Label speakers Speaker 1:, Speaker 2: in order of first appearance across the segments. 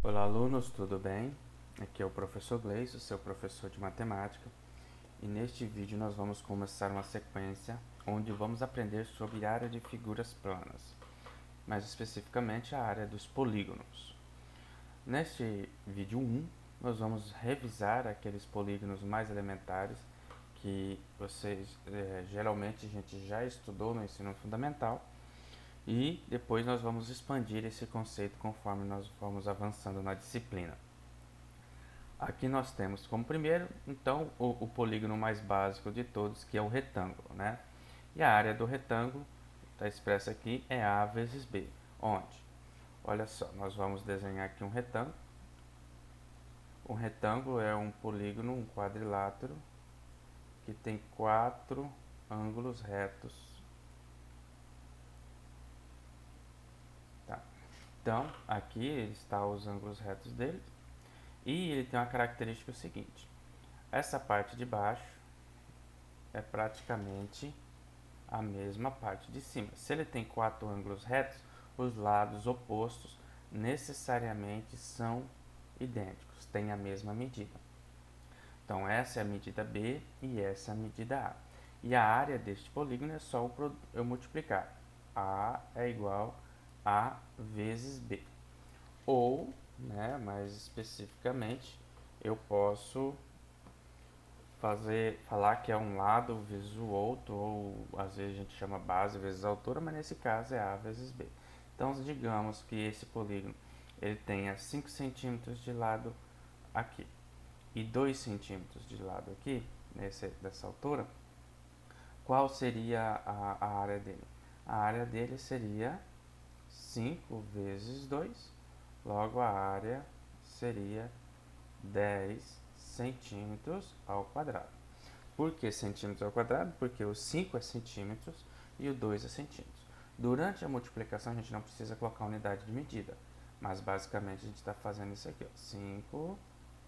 Speaker 1: Olá, alunos, tudo bem? Aqui é o professor Gleison, seu professor de matemática, e neste vídeo nós vamos começar uma sequência onde vamos aprender sobre a área de figuras planas, mais especificamente a área dos polígonos. Neste vídeo 1, nós vamos revisar aqueles polígonos mais elementares que geralmente a gente já estudou no ensino fundamental, e depois nós vamos expandir esse conceito conforme nós vamos avançando na disciplina. Aqui nós temos como primeiro, então, o polígono mais básico de todos, que é o retângulo, né? E a área do retângulo, está expressa aqui, é A vezes B, onde? Olha só, nós vamos desenhar aqui um retângulo. Um retângulo é um polígono, um quadrilátero, que tem 4 ângulos retos. Tá? Então, aqui estão os ângulos retos dele. E ele tem uma característica seguinte: essa parte de baixo é praticamente a mesma parte de cima. Se ele tem 4 ângulos retos, os lados opostos necessariamente são idênticos, têm a mesma medida. Então essa é a medida B e essa é a medida A. E a área deste polígono é só eu multiplicar. A é igual a vezes B. Ou, mais especificamente, eu posso falar que é um lado vezes o outro, ou às vezes a gente chama base vezes a altura, mas nesse caso é A vezes B. Então, digamos que esse polígono ele tenha 5 centímetros de lado aqui e 2 centímetros de lado aqui, dessa altura. Qual seria a área dele? A área dele seria 5 vezes 2, logo a área seria 10 centímetros ao quadrado. Por que centímetros ao quadrado? Porque o 5 é centímetros e o 2 é centímetros. Durante a multiplicação a gente não precisa colocar unidade de medida, mas basicamente a gente está fazendo isso aqui, ó, 5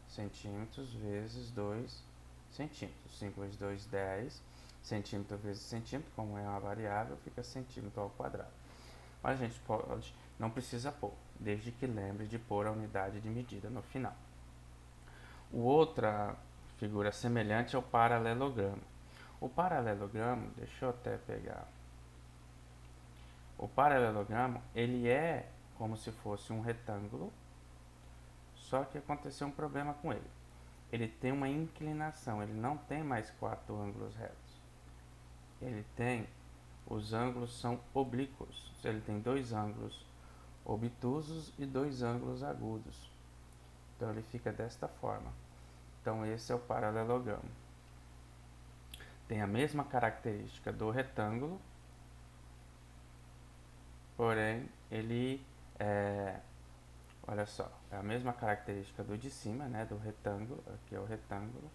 Speaker 1: centímetros vezes 2 centímetros. 5 vezes 2, 10. Centímetro vezes centímetro, como é uma variável, fica centímetro ao quadrado. Mas a gente não precisa pôr, desde que lembre de pôr a unidade de medida no final. Outra figura semelhante é o paralelogramo. O paralelogramo, deixa eu até pegar. O paralelogramo, ele é como se fosse um retângulo, só que aconteceu um problema com ele. Ele tem uma inclinação, ele não tem mais 4 ângulos retos. Os ângulos são oblíquos, ele tem 2 ângulos obtusos e 2 ângulos agudos. Então ele fica desta forma. Então esse é o paralelogramo. Tem a mesma característica do retângulo, porém ele olha só, é a mesma característica do de cima, né, do retângulo, aqui é o retângulo,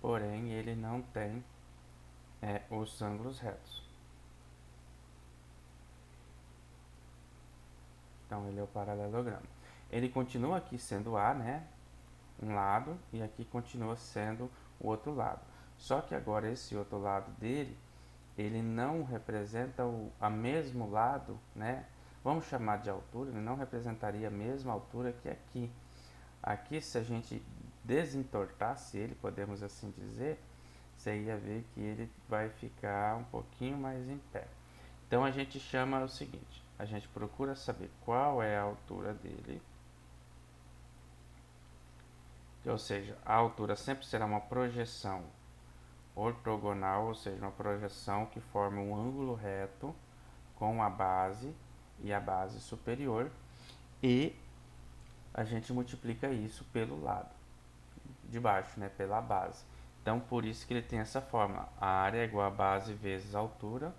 Speaker 1: porém ele não tem os ângulos retos. Então ele é o paralelogramo. Ele continua aqui sendo A, né, um lado, e aqui continua sendo o outro lado. Só que agora esse outro lado dele, ele não representa a mesmo lado, né? Vamos chamar de altura, ele não representaria a mesma altura que aqui. Aqui, se a gente desentortasse ele, podemos assim dizer, você ia ver que ele vai ficar um pouquinho mais em pé. Então a gente chama o seguinte, a gente procura saber qual é a altura dele, ou seja, a altura sempre será uma projeção ortogonal, ou seja, uma projeção que forma um ângulo reto com a base e a base superior, e a gente multiplica isso pelo lado de baixo, né, pela base. Então, por isso que ele tem essa fórmula: a área é igual a base vezes a altura,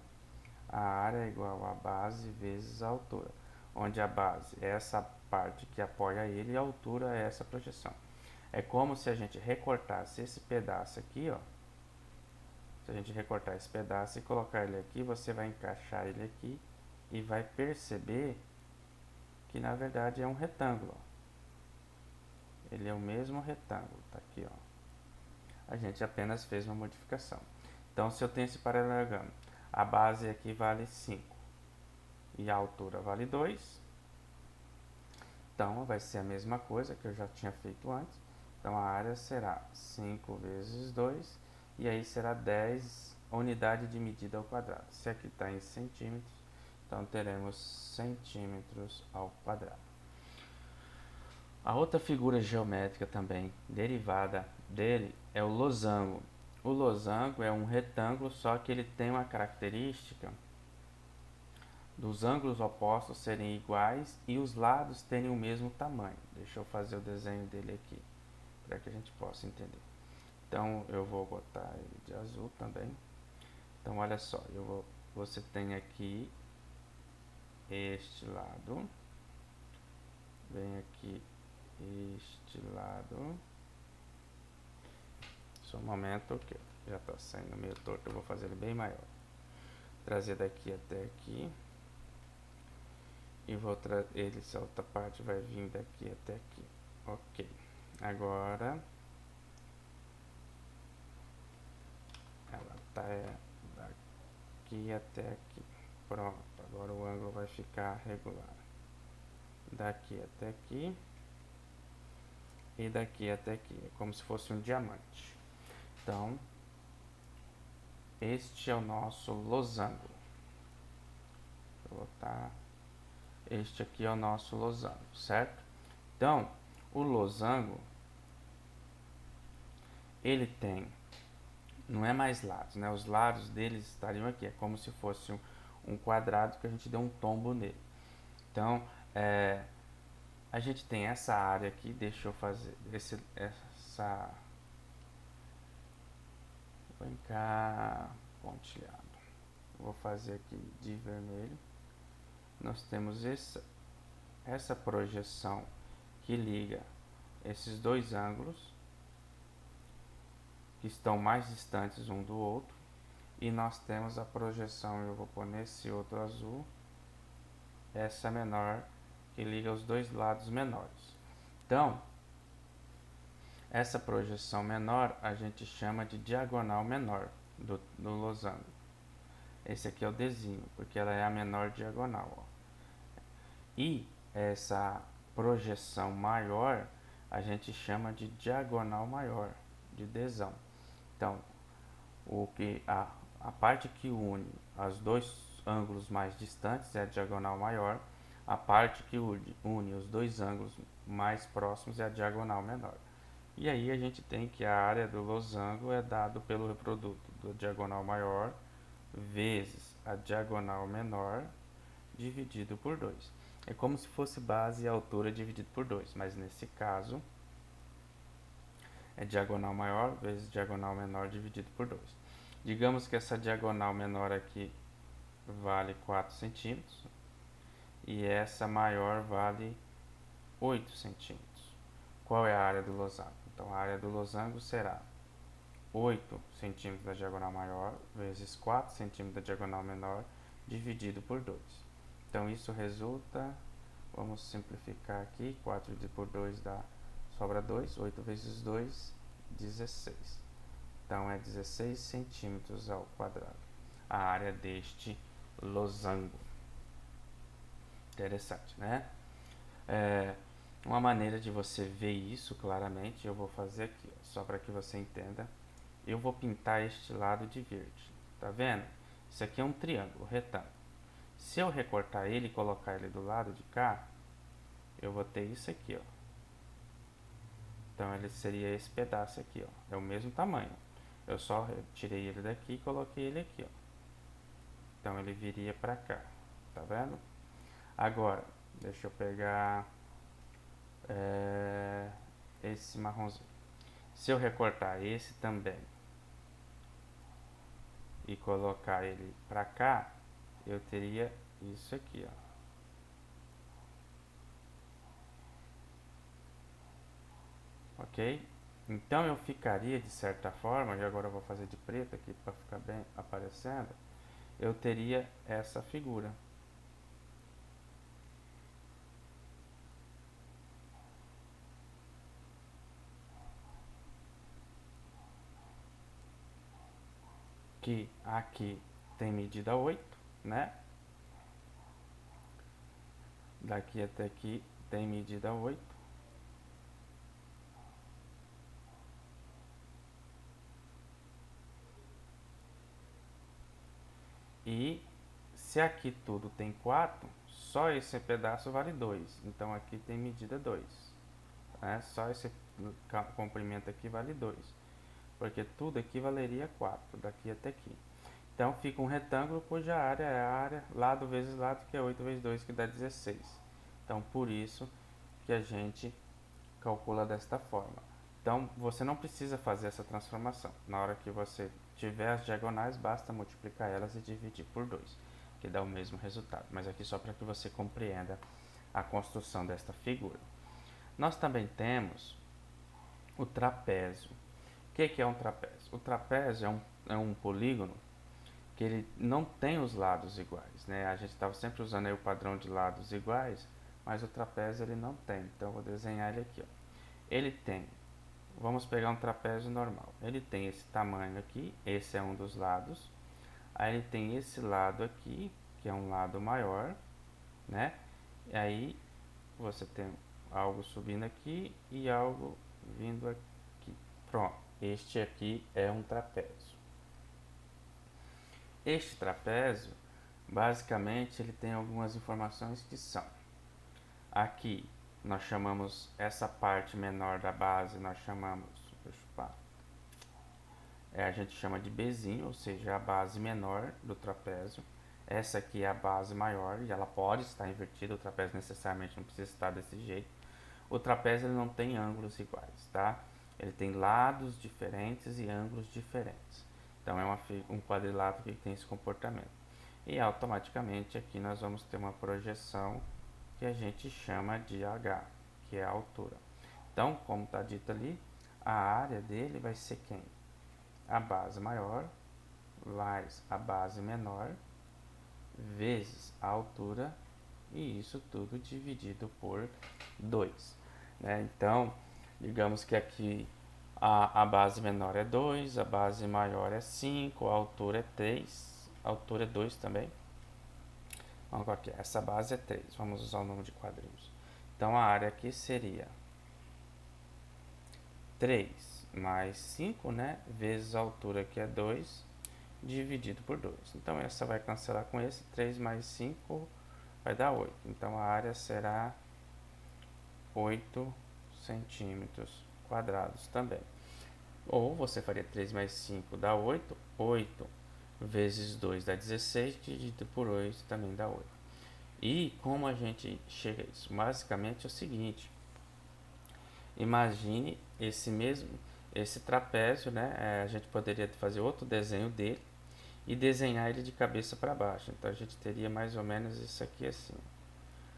Speaker 1: a área é igual a base vezes a altura, onde a base é essa parte que apoia ele e a altura é essa projeção. É como se a gente recortasse esse pedaço aqui, ó. Se a gente recortar esse pedaço e colocar ele aqui, você vai encaixar ele aqui e vai perceber que na verdade é um retângulo. Ele é o mesmo retângulo, tá aqui, ó. A gente apenas fez uma modificação. Então, se eu tenho esse paralelogramo, a base aqui vale 5 e a altura vale 2, Então, vai ser a mesma coisa que eu já tinha feito antes. Então, a área será 5 vezes 2, e aí será 10 unidade de medida ao quadrado. Se aqui está em centímetros, então teremos centímetros ao quadrado. A outra figura geométrica também derivada dele é o losango. O losango é um retângulo, só que ele tem uma característica dos ângulos opostos serem iguais e os lados terem o mesmo tamanho. Deixa eu fazer o desenho dele aqui, para que a gente possa entender. Então, eu vou botar ele de azul também. Então, olha só, você tem aqui este lado, vem aqui este lado. Só um momento que já está saindo meio torto, eu vou fazer ele bem maior. Trazer daqui até aqui. E vou trazer essa outra parte vai vir daqui até aqui. Ok. Agora ela tá daqui até aqui. Pronto. Agora o ângulo vai ficar regular. Daqui até aqui. E daqui até aqui. É como se fosse um diamante. Então, este é o nosso losango. Vou botar. Este aqui é o nosso losango, certo? Então, o losango, ele tem, não é mais lados, né? Os lados deles estariam aqui, é como se fosse um quadrado que a gente deu um tombo nele. Então, a gente tem essa área aqui, deixa eu fazer, vem cá, pontilhado. Vou fazer aqui de vermelho. Nós temos essa projeção que liga esses dois ângulos que estão mais distantes um do outro, e nós temos a projeção, eu vou pôr nesse outro azul, essa menor que liga os dois lados menores. Então, essa projeção menor a gente chama de diagonal menor do losango. Esse aqui é o Dzinho, porque ela é a menor diagonal, ó. E essa projeção maior a gente chama de diagonal maior, de Dzão. Então, a parte que une os dois ângulos mais distantes é a diagonal maior, a parte que une os dois ângulos mais próximos é a diagonal menor. E aí a gente tem que a área do losango é dado pelo produto da diagonal maior vezes a diagonal menor dividido por 2. É como se fosse base e altura dividido por 2, mas nesse caso é diagonal maior vezes diagonal menor dividido por 2. Digamos que essa diagonal menor aqui vale 4 centímetros e essa maior vale 8 centímetros. Qual é a área do losango? Então, a área do losango será 8 centímetros da diagonal maior vezes 4 centímetros da diagonal menor dividido por 2. Então, isso resulta, vamos simplificar aqui, 4 dividido por 2 sobra 2, 8 vezes 2, 16. Então, é 16 centímetros ao quadrado, a área deste losango. Interessante, né? Uma maneira de você ver isso claramente, eu vou fazer aqui, ó, só para que você entenda. Eu vou pintar este lado de verde, tá vendo? Isso aqui é um triângulo retângulo. Se eu recortar ele e colocar ele do lado de cá, eu vou ter isso aqui, ó. Então, ele seria esse pedaço aqui, ó. É o mesmo tamanho. Eu só tirei ele daqui e coloquei ele aqui, ó. Então, ele viria para cá, tá vendo? Agora, deixa eu pegar esse marronzinho. Se eu recortar esse também e colocar ele para cá, eu teria isso aqui, ó. Ok? Então eu ficaria de certa forma, e agora eu vou fazer de preto aqui para ficar bem aparecendo, eu teria essa figura. Que aqui tem medida 8, né? Daqui até aqui tem medida 8. E se aqui tudo tem 4, só esse pedaço vale 2. Então aqui tem medida 2. Né? Só esse comprimento aqui vale 2. Porque tudo aqui valeria 4, daqui até aqui. Então fica um retângulo cuja área é a área lado vezes lado, que é 8 vezes 2, que dá 16. Então por isso que a gente calcula desta forma. Então você não precisa fazer essa transformação. Na hora que você tiver as diagonais, basta multiplicar elas e dividir por 2, que dá o mesmo resultado. Mas aqui só para que você compreenda a construção desta figura. Nós também temos o trapézio. O que é um trapézio? O trapézio é um polígono que ele não tem os lados iguais, né? A gente estava sempre usando aí o padrão de lados iguais, mas o trapézio ele não tem. Então eu vou desenhar ele aqui, ó. Ele tem, vamos pegar um trapézio normal. Ele tem esse tamanho aqui, esse é um dos lados. Aí ele tem esse lado aqui, que é um lado maior, né? E aí você tem algo subindo aqui e algo vindo aqui. Pronto, este aqui é um trapézio. Este trapézio, basicamente, ele tem algumas informações que são: aqui nós chamamos essa parte menor da base, nós chamamos, a gente chama de Bzinho, ou seja, a base menor do trapézio. Essa aqui é a base maior e ela pode estar invertida, o trapézio necessariamente não precisa estar desse jeito. O trapézio ele não tem ângulos iguais, tá? Ele tem lados diferentes e ângulos diferentes. Então é um quadrilátero que tem esse comportamento. E automaticamente aqui nós vamos ter uma projeção que a gente chama de H, que é a altura. Então, como está dito ali, a área dele vai ser quem? A base maior mais a base menor vezes a altura, e isso tudo dividido por 2. Né? Então, digamos que aqui a base menor é 2, a base maior é 5, a altura é 3, a altura é 2 também. Vamos aqui, essa base é 3, vamos usar o número de quadrinhos. Então a área aqui seria 3 mais 5, né, vezes a altura que é 2, dividido por 2. Então essa vai cancelar com esse, 3 mais 5 vai dar 8. Então a área será 8 centímetros quadrados também. Ou você faria 3 mais 5 dá 8, 8 vezes 2 dá 16, dividido por 8 também dá 8. E como a gente chega a isso? Basicamente é o seguinte: imagine esse trapézio, né? A gente poderia fazer outro desenho dele e desenhar ele de cabeça para baixo. Então a gente teria mais ou menos isso aqui assim.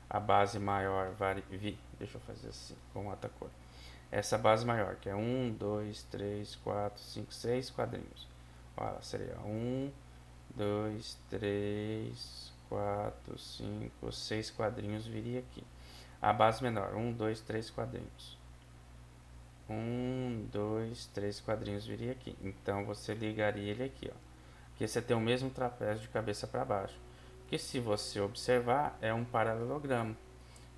Speaker 1: A base maior deixa eu fazer assim, com outra cor. Essa base maior, que é 1, 2, 3, 4, 5, 6 quadrinhos. Olha, seria 1, 2, 3, 4, 5, 6 quadrinhos viria aqui. A base menor, 1, 2, 3 quadrinhos. 1, 2, 3 quadrinhos viria aqui. Então você ligaria ele aqui, ó. Aqui você tem o mesmo trapézio de cabeça para baixo. Que se você observar é um paralelogramo,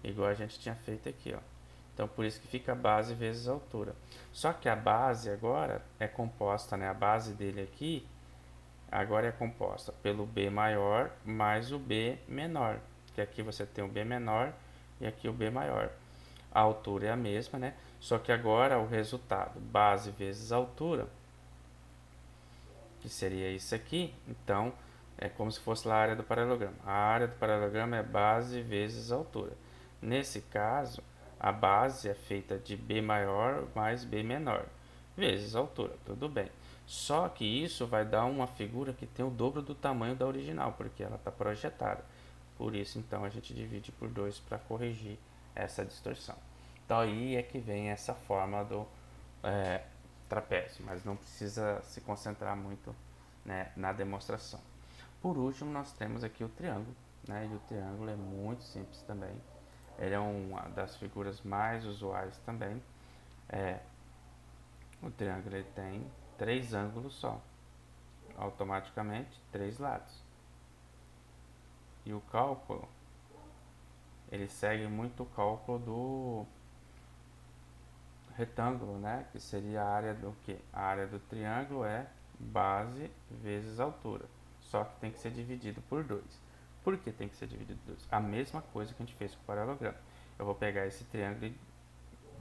Speaker 1: igual a gente tinha feito aqui, ó. Então por isso que fica base vezes altura. Só que a base agora é composta, né? A base dele aqui agora é composta pelo B maior mais o B menor. Que aqui você tem o B menor e aqui o B maior. A altura é a mesma, né? Só que agora o resultado, base vezes altura, que seria isso aqui. Então é como se fosse lá a área do paralelogramo. A área do paralelogramo é base vezes altura. Nesse caso, a base é feita de B maior mais B menor, vezes altura, tudo bem. Só que isso vai dar uma figura que tem o dobro do tamanho da original, porque ela está projetada. Por isso, então, a gente divide por 2 para corrigir essa distorção. Então, aí é que vem essa forma do trapézio, mas não precisa se concentrar muito, né, na demonstração. Por último, nós temos aqui o triângulo, né, e o triângulo é muito simples também. Ele é uma das figuras mais usuais também. O triângulo ele tem 3 ângulos só, automaticamente 3 lados. E o cálculo ele segue muito o cálculo do retângulo, né? Que seria a área do que? A área do triângulo é base vezes altura. Só que tem que ser dividido por 2. Por que tem que ser dividido por 2? A mesma coisa que a gente fez com o paralelogramo. Eu vou pegar esse triângulo e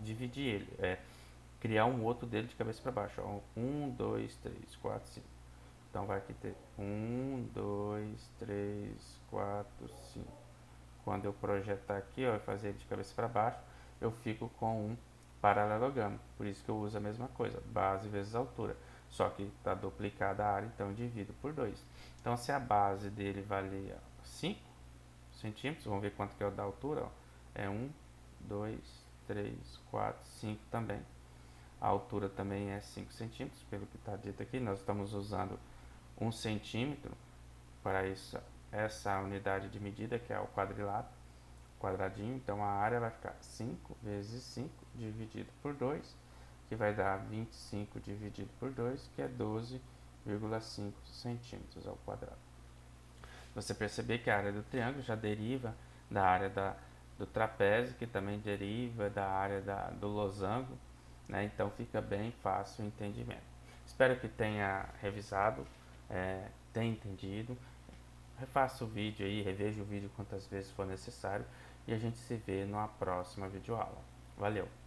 Speaker 1: dividir ele. Criar um outro dele de cabeça para baixo. 1, 2, 3, 4, 5. Então vai aqui ter 1, 2, 3, 4, 5. Quando eu projetar aqui, ó, e fazer ele de cabeça para baixo, eu fico com um paralelogramo. Por isso que eu uso a mesma coisa, base vezes altura. Só que está duplicada a área, então eu divido por 2. Então se a base dele valia 5 centímetros, vamos ver quanto que é o da altura. Ó. É 1, 2, 3, 4, 5 também. A altura também é 5 centímetros, pelo que está dito aqui. Nós estamos usando 1 centímetro para isso, essa unidade de medida, que é o quadrilátero, quadradinho. Então a área vai ficar 5 vezes 5 dividido por 2, que vai dar 25 dividido por 2, que é 12,5 centímetros ao quadrado. Você perceber que a área do triângulo já deriva da área do trapézio, que também deriva da área do losango, né? Então fica bem fácil o entendimento. Espero que tenha revisado, tenha entendido. Refaça o vídeo aí, reveja o vídeo quantas vezes for necessário e a gente se vê numa próxima videoaula. Valeu!